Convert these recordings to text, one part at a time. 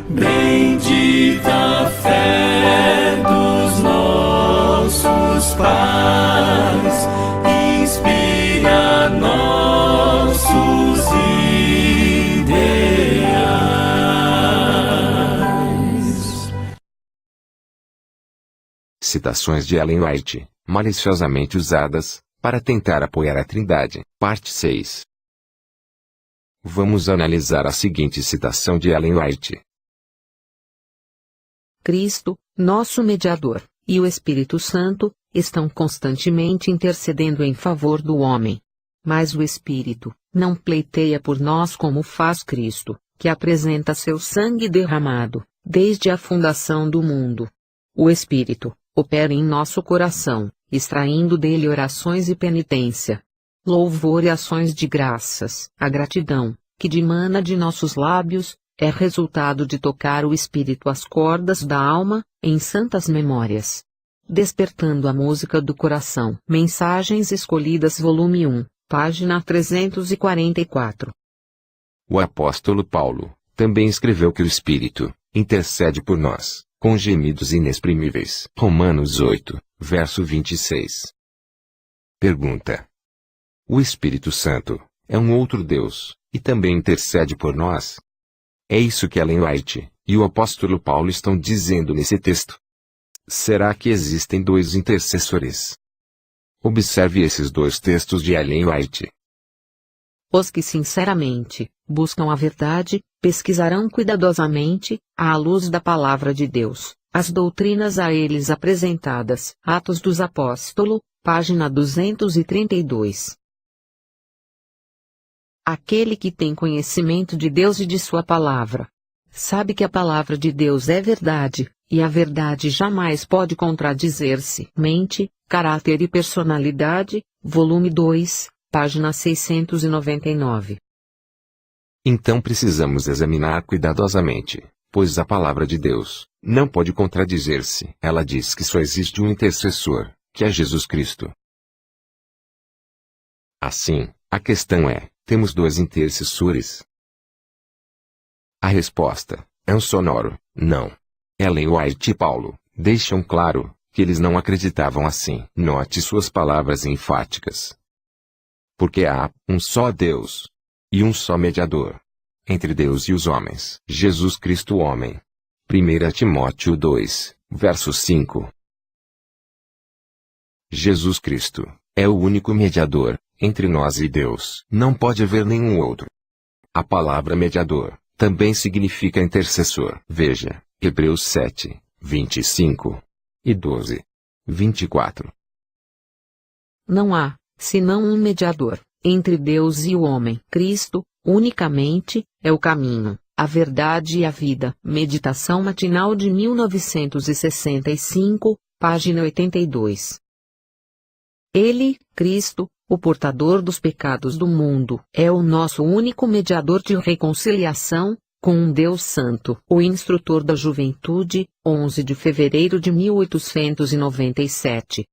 Bendita fé dos nossos pais, inspira nossos ideais. Citações de Ellen White, maliciosamente usadas para tentar apoiar a Trindade, parte 6. Vamos analisar a seguinte citação de Ellen White. Cristo, nosso mediador, e o Espírito Santo, estão constantemente intercedendo em favor do homem. Mas o Espírito não pleiteia por nós como faz Cristo, que apresenta seu sangue derramado, desde a fundação do mundo. O Espírito opera em nosso coração, extraindo dele orações e penitência, louvor e ações de graças. A gratidão, que dimana de nossos lábios, é resultado de tocar o Espírito às cordas da alma, em santas memórias, despertando a música do coração. Mensagens Escolhidas, volume 1, página 344. O apóstolo Paulo também escreveu que o Espírito intercede por nós, com gemidos inexprimíveis. Romanos 8, verso 26. Pergunta: o Espírito Santo é um outro Deus, e também intercede por nós? É isso que Ellen White e o apóstolo Paulo estão dizendo nesse texto. Será que existem dois intercessores? Observe esses dois textos de Ellen White. Os que sinceramente buscam a verdade, pesquisarão cuidadosamente, à luz da palavra de Deus, as doutrinas a eles apresentadas. Atos dos Apóstolos, página 232. Aquele que tem conhecimento de Deus e de sua palavra, sabe que a palavra de Deus é verdade, e a verdade jamais pode contradizer-se. Mente, Caráter e Personalidade, volume 2, página 699. Então precisamos examinar cuidadosamente, pois a palavra de Deus não pode contradizer-se. Ela diz que só existe um intercessor, que é Jesus Cristo. Assim, a questão é: temos dois intercessores? A resposta é um sonoro não. Ellen White e Paulo deixam claro que eles não acreditavam assim. Note suas palavras enfáticas. Porque há um só Deus e um só mediador entre Deus e os homens, Jesus Cristo homem. 1 Timóteo 2, verso 5. Jesus Cristo é o único mediador entre nós e Deus. Não pode haver nenhum outro. A palavra mediador também significa intercessor. Veja, Hebreus 7, 25 e 12, 24. Não há, senão um mediador, entre Deus e o homem. Cristo, unicamente, é o caminho, a verdade e a vida. Meditação matinal de 1965, página 82. Ele, Cristo, o portador dos pecados do mundo, é o nosso único mediador de reconciliação com um Deus Santo. O Instrutor da Juventude, 11 de fevereiro de 1897.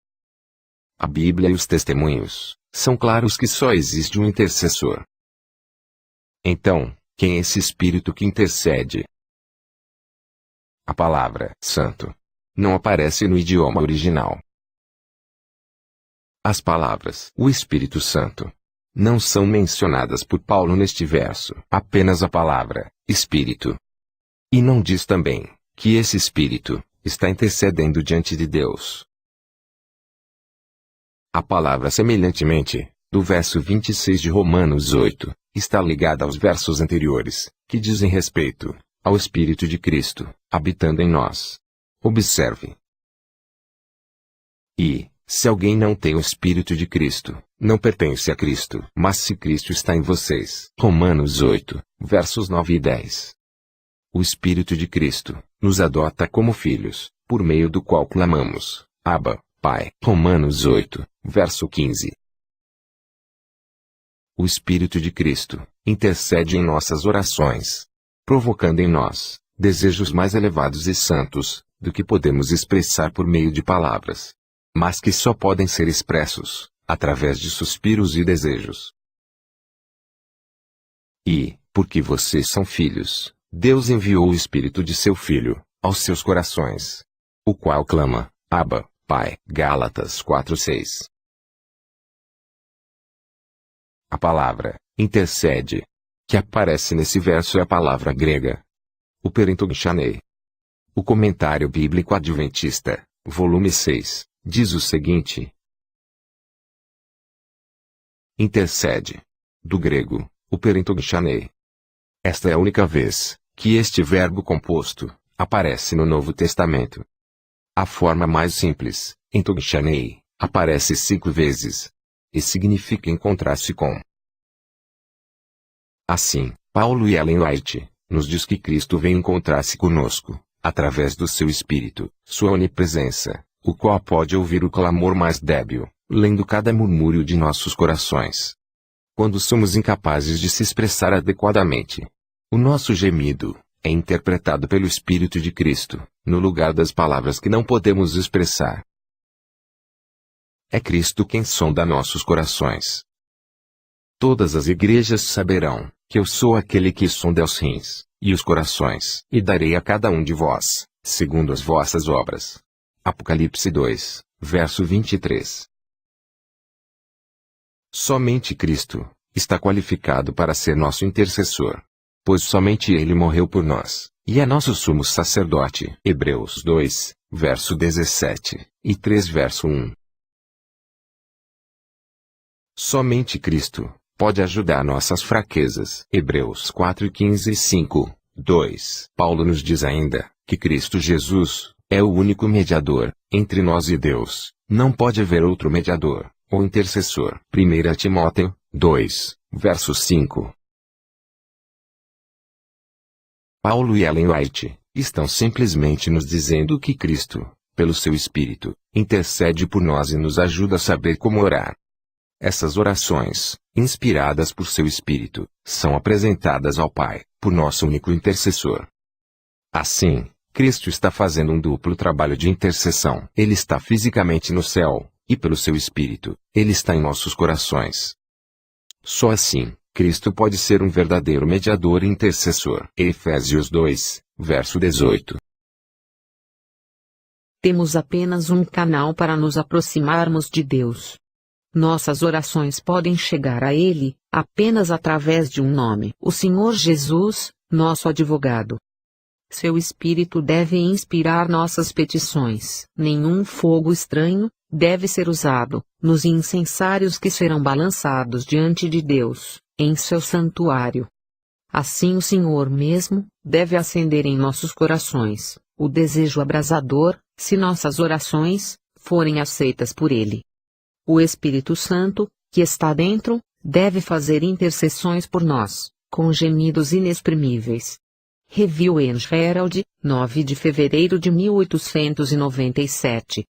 A Bíblia e os testemunhos são claros que só existe um intercessor. Então, quem é esse Espírito que intercede? A palavra santo não aparece no idioma original. As palavras o Espírito Santo não são mencionadas por Paulo neste verso, apenas a palavra Espírito. E não diz também que esse Espírito está intercedendo diante de Deus. A palavra semelhantemente, do verso 26 de Romanos 8, está ligada aos versos anteriores, que dizem respeito ao Espírito de Cristo, habitando em nós. Observe. E, se alguém não tem o Espírito de Cristo, não pertence a Cristo. Mas se Cristo está em vocês. Romanos 8, versos 9 e 10. O Espírito de Cristo nos adota como filhos, por meio do qual clamamos: Abba, Pai. Romanos 8, verso 15. O Espírito de Cristo intercede em nossas orações, provocando em nós desejos mais elevados e santos do que podemos expressar por meio de palavras, mas que só podem ser expressos através de suspiros e desejos. E, porque vocês são filhos, Deus enviou o Espírito de seu Filho aos seus corações, o qual clama, Abba, Pai. Gálatas 4:6. A palavra intercede que aparece nesse verso é a palavra grega uperintogchanei. O Comentário Bíblico Adventista, volume 6, diz o seguinte: intercede. Do grego, uperintogchanei. Esta é a única vez que este verbo composto aparece no Novo Testamento. A forma mais simples, entogchanei, aparece 5 vezes. E significa encontrar-se com. Assim, Paulo e Ellen White nos diz que Cristo vem encontrar-se conosco, através do seu Espírito, sua onipresença, o qual pode ouvir o clamor mais débil, lendo cada murmúrio de nossos corações. Quando somos incapazes de se expressar adequadamente, o nosso gemido é interpretado pelo Espírito de Cristo, no lugar das palavras que não podemos expressar. É Cristo quem sonda nossos corações. Todas as igrejas saberão que eu sou aquele que sonda os rins e os corações, e darei a cada um de vós, segundo as vossas obras. Apocalipse 2, verso 23. Somente Cristo está qualificado para ser nosso intercessor, pois somente Ele morreu por nós, e é nosso sumo sacerdote. Hebreus 2, verso 17, e 3 verso 1. Somente Cristo pode ajudar nossas fraquezas. Hebreus 4:15 e 5:2. Paulo nos diz ainda que Cristo Jesus é o único mediador entre nós e Deus. Não pode haver outro mediador ou intercessor. 1 Timóteo 2, verso 5. Paulo e Ellen White estão simplesmente nos dizendo que Cristo, pelo seu Espírito, intercede por nós e nos ajuda a saber como orar. Essas orações, inspiradas por seu Espírito, são apresentadas ao Pai, por nosso único intercessor. Assim, Cristo está fazendo um duplo trabalho de intercessão. Ele está fisicamente no céu, e pelo seu Espírito, Ele está em nossos corações. Só assim, Cristo pode ser um verdadeiro mediador e intercessor. Efésios 2, verso 18. Temos apenas um canal para nos aproximarmos de Deus. Nossas orações podem chegar a Ele, apenas através de um nome: o Senhor Jesus, nosso advogado. Seu Espírito deve inspirar nossas petições. Nenhum fogo estranho deve ser usado nos incensários que serão balançados diante de Deus, em seu santuário. Assim o Senhor mesmo deve acender em nossos corações o desejo abrasador, se nossas orações forem aceitas por Ele. O Espírito Santo, que está dentro, deve fazer intercessões por nós, com gemidos inexprimíveis. Review and Herald, 9 de fevereiro de 1897.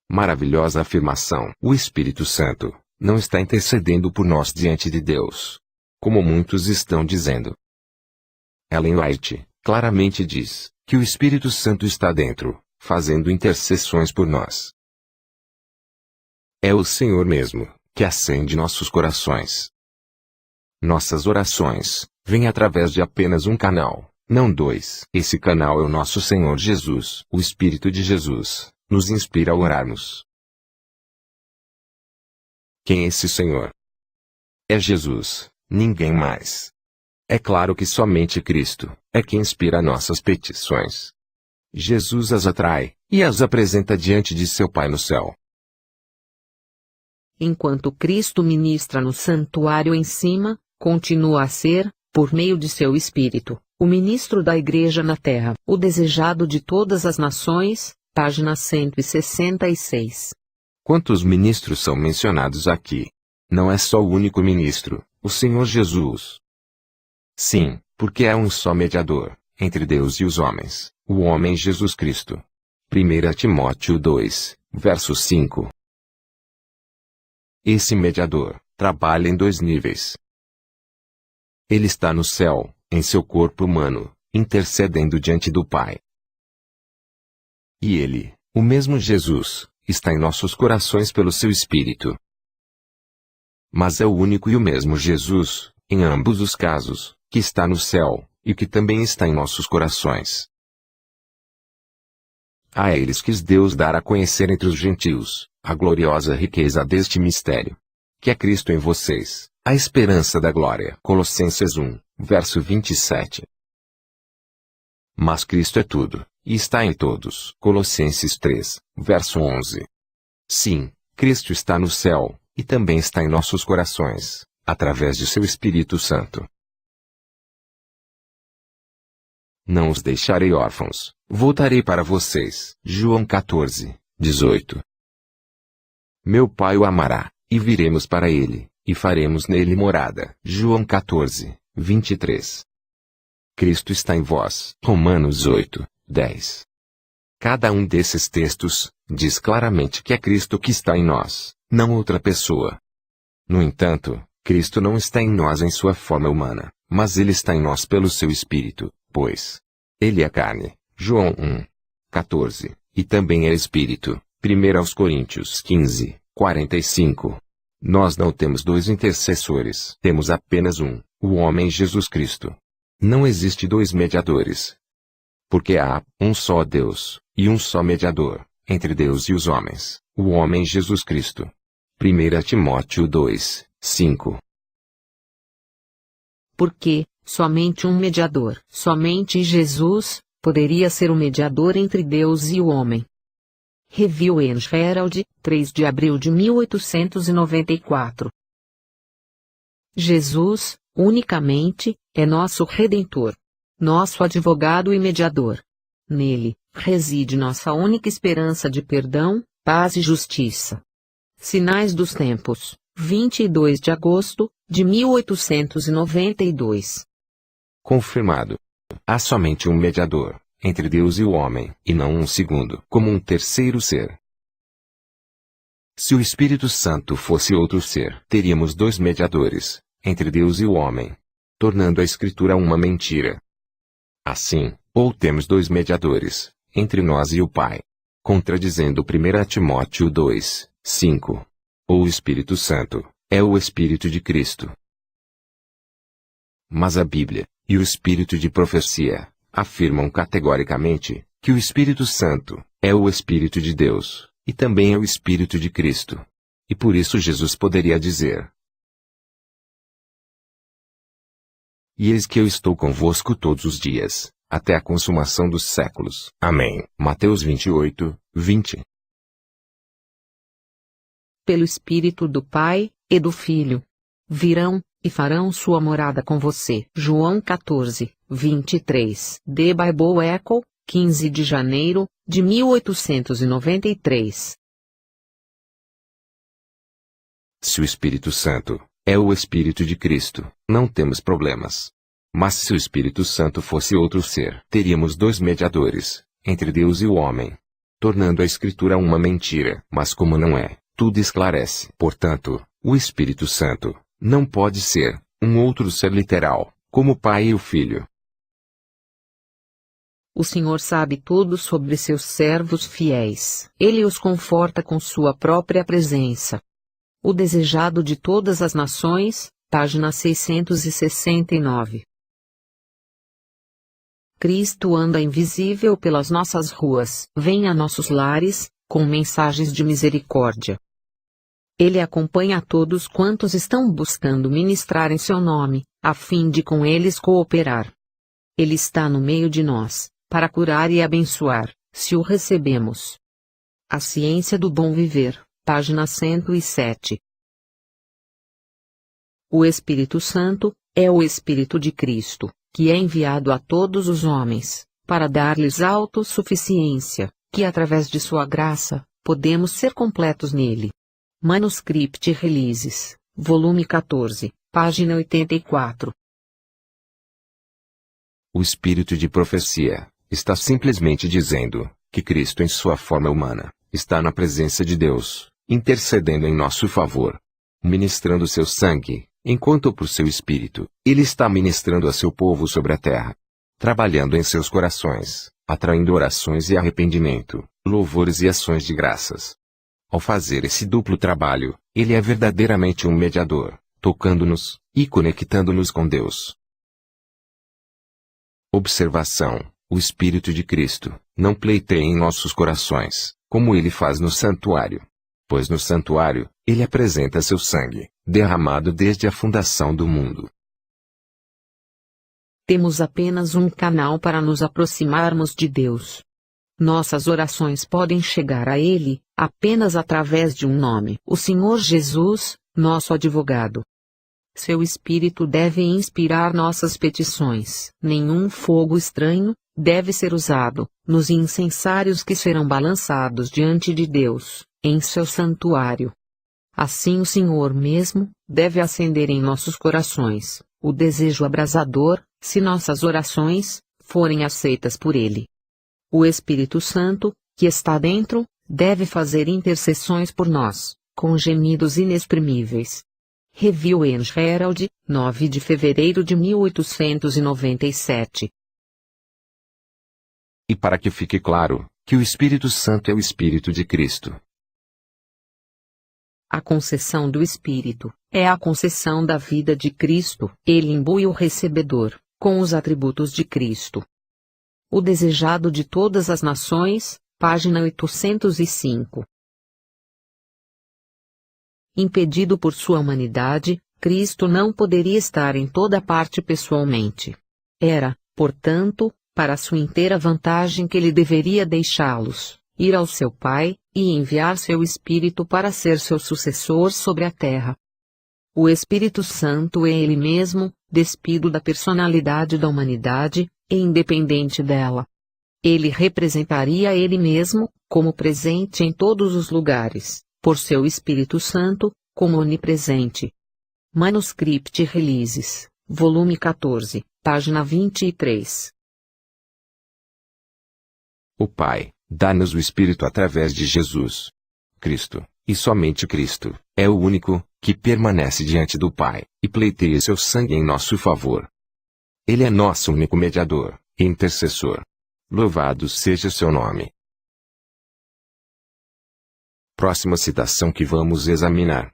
Maravilhosa afirmação. O Espírito Santo não está intercedendo por nós diante de Deus, como muitos estão dizendo. Ellen White claramente diz que o Espírito Santo está dentro, fazendo intercessões por nós. É o Senhor mesmo que acende nossos corações. Nossas orações vêm através de apenas um canal, não dois. Esse canal é o nosso Senhor Jesus. O Espírito de Jesus nos inspira a orarmos. Quem é esse Senhor? É Jesus, ninguém mais. É claro que somente Cristo é quem inspira nossas petições. Jesus as atrai e as apresenta diante de seu Pai no céu. Enquanto Cristo ministra no santuário em cima, continua a ser, por meio de seu Espírito, o ministro da Igreja na terra, o desejado de todas as nações, página 166. Quantos ministros são mencionados aqui? Não é só o único ministro, o Senhor Jesus. Sim, porque é um só mediador, entre Deus e os homens, o homem Jesus Cristo. 1 Timóteo 2, verso 5. Esse mediador trabalha em 2 níveis. Ele está no céu, em seu corpo humano, intercedendo diante do Pai. E ele, o mesmo Jesus, está em nossos corações pelo seu Espírito. Mas é o único e o mesmo Jesus, em ambos os casos, que está no céu, e que também está em nossos corações. A eles quis Deus dar a conhecer entre os gentios a gloriosa riqueza deste mistério, que é Cristo em vocês, a esperança da glória. Colossenses 1, verso 27. Mas Cristo é tudo, e está em todos. Colossenses 3, verso 11. Sim, Cristo está no céu, e também está em nossos corações, através de seu Espírito Santo. Não os deixarei órfãos, voltarei para vocês. João 14, 18. Meu Pai o amará, e viremos para ele, e faremos nele morada. João 14, 23. Cristo está em vós. Romanos 8, 10. Cada um desses textos diz claramente que é Cristo que está em nós, não outra pessoa. No entanto, Cristo não está em nós em sua forma humana, mas ele está em nós pelo seu Espírito, pois ele é carne. João 1, 14, e também é Espírito. 1 Coríntios 15, 45. Nós não temos dois intercessores. Temos apenas um, o homem Jesus Cristo. Não existe dois mediadores. Porque há um só Deus, e um só mediador, entre Deus e os homens, o homem Jesus Cristo. 1 Timóteo 2, 5. Porque somente um mediador, somente Jesus, poderia ser o mediador entre Deus e o homem. Review and Herald, 3 de abril de 1894. Jesus, unicamente, é nosso Redentor, nosso advogado e mediador. Nele, reside nossa única esperança de perdão, paz e justiça. Sinais dos Tempos, 22 de agosto, de 1892. Confirmado. Há somente um mediador, entre Deus e o homem, e não um segundo, como um terceiro ser. Se o Espírito Santo fosse outro ser, teríamos dois mediadores, entre Deus e o homem, tornando a Escritura uma mentira. Assim, ou temos dois mediadores, entre nós e o Pai, contradizendo 1 Timóteo 2, 5. Ou o Espírito Santo é o Espírito de Cristo. Mas a Bíblia, e o Espírito de profecia, afirmam categoricamente que o Espírito Santo é o Espírito de Deus, e também é o Espírito de Cristo. E por isso Jesus poderia dizer: E eis que eu estou convosco todos os dias, até a consumação dos séculos. Amém. Mateus 28, 20. Pelo Espírito do Pai, e do Filho. Virão, e farão sua morada com você. João 14, 23. The Bible Echo, 15 de janeiro, de 1893. Se o Espírito Santo é o Espírito de Cristo, não temos problemas. Mas se o Espírito Santo fosse outro ser, teríamos dois mediadores, entre Deus e o homem, tornando a Escritura uma mentira. Mas como não é, tudo esclarece. Portanto, o Espírito Santo não pode ser um outro ser literal, como o Pai e o Filho. O Senhor sabe tudo sobre seus servos fiéis. Ele os conforta com sua própria presença. O desejado de todas as nações, página 669. Cristo anda invisível pelas nossas ruas. Vem a nossos lares, com mensagens de misericórdia. Ele acompanha a todos quantos estão buscando ministrar em seu nome, a fim de com eles cooperar. Ele está no meio de nós, para curar e abençoar, se o recebemos. A Ciência do Bom Viver, página 107. O Espírito Santo é o Espírito de Cristo, que é enviado a todos os homens, para dar-lhes autossuficiência, que através de sua graça, podemos ser completos nele. Manuscript Releases, volume 14, página 84. O Espírito de profecia está simplesmente dizendo que Cristo em sua forma humana está na presença de Deus, intercedendo em nosso favor, ministrando seu sangue, enquanto por seu Espírito, ele está ministrando a seu povo sobre a terra, trabalhando em seus corações, atraindo orações e arrependimento, louvores e ações de graças. Ao fazer esse duplo trabalho, ele é verdadeiramente um mediador, tocando-nos e conectando-nos com Deus. Observação: o Espírito de Cristo não pleiteia em nossos corações, como ele faz no santuário. Pois no santuário, ele apresenta seu sangue, derramado desde a fundação do mundo. Temos apenas um canal para nos aproximarmos de Deus. Nossas orações podem chegar a Ele apenas através de um nome: o Senhor Jesus, nosso advogado. Seu Espírito deve inspirar nossas petições. Nenhum fogo estranho deve ser usado nos incensários que serão balançados diante de Deus, em seu santuário. Assim o Senhor mesmo deve acender em nossos corações o desejo abrasador, se nossas orações forem aceitas por Ele. O Espírito Santo, que está dentro, deve fazer intercessões por nós, com gemidos inexprimíveis. Review and Herald, 9 de fevereiro de 1897. E para que fique claro, que o Espírito Santo é o Espírito de Cristo. A concessão do Espírito é a concessão da vida de Cristo. Ele imbui o recebedor com os atributos de Cristo. O desejado de todas as nações, página 805. Impedido por sua humanidade, Cristo não poderia estar em toda parte pessoalmente. Era, portanto, para sua inteira vantagem que ele deveria deixá-los ir ao seu Pai, e enviar seu Espírito para ser seu sucessor sobre a terra. O Espírito Santo é ele mesmo, despido da personalidade da humanidade, e independente dela. Ele representaria ele mesmo, como presente em todos os lugares, por seu Espírito Santo, como onipresente. Manuscript Releases, volume 14, página 23. O Pai dá-nos o Espírito através de Jesus Cristo, e somente Cristo é o único que permanece diante do Pai e pleiteia seu sangue em nosso favor. Ele é nosso único mediador e intercessor. Louvado seja seu nome. Próxima citação que vamos examinar.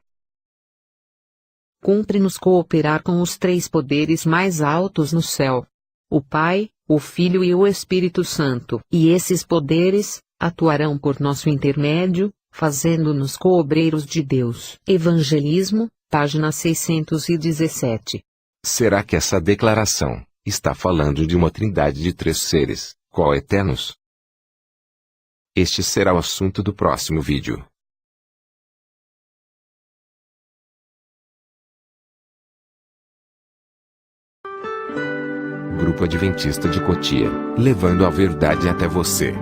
Cumpre-nos cooperar com os três poderes mais altos no céu: o Pai, o Filho e o Espírito Santo. E esses poderes atuarão por nosso intermédio, fazendo-nos coobreiros de Deus. Evangelismo, página 617. Será que essa declaração está falando de uma trindade de três seres, co-eternos? Este será o assunto do próximo vídeo. Grupo Adventista de Cotia, levando a verdade até você.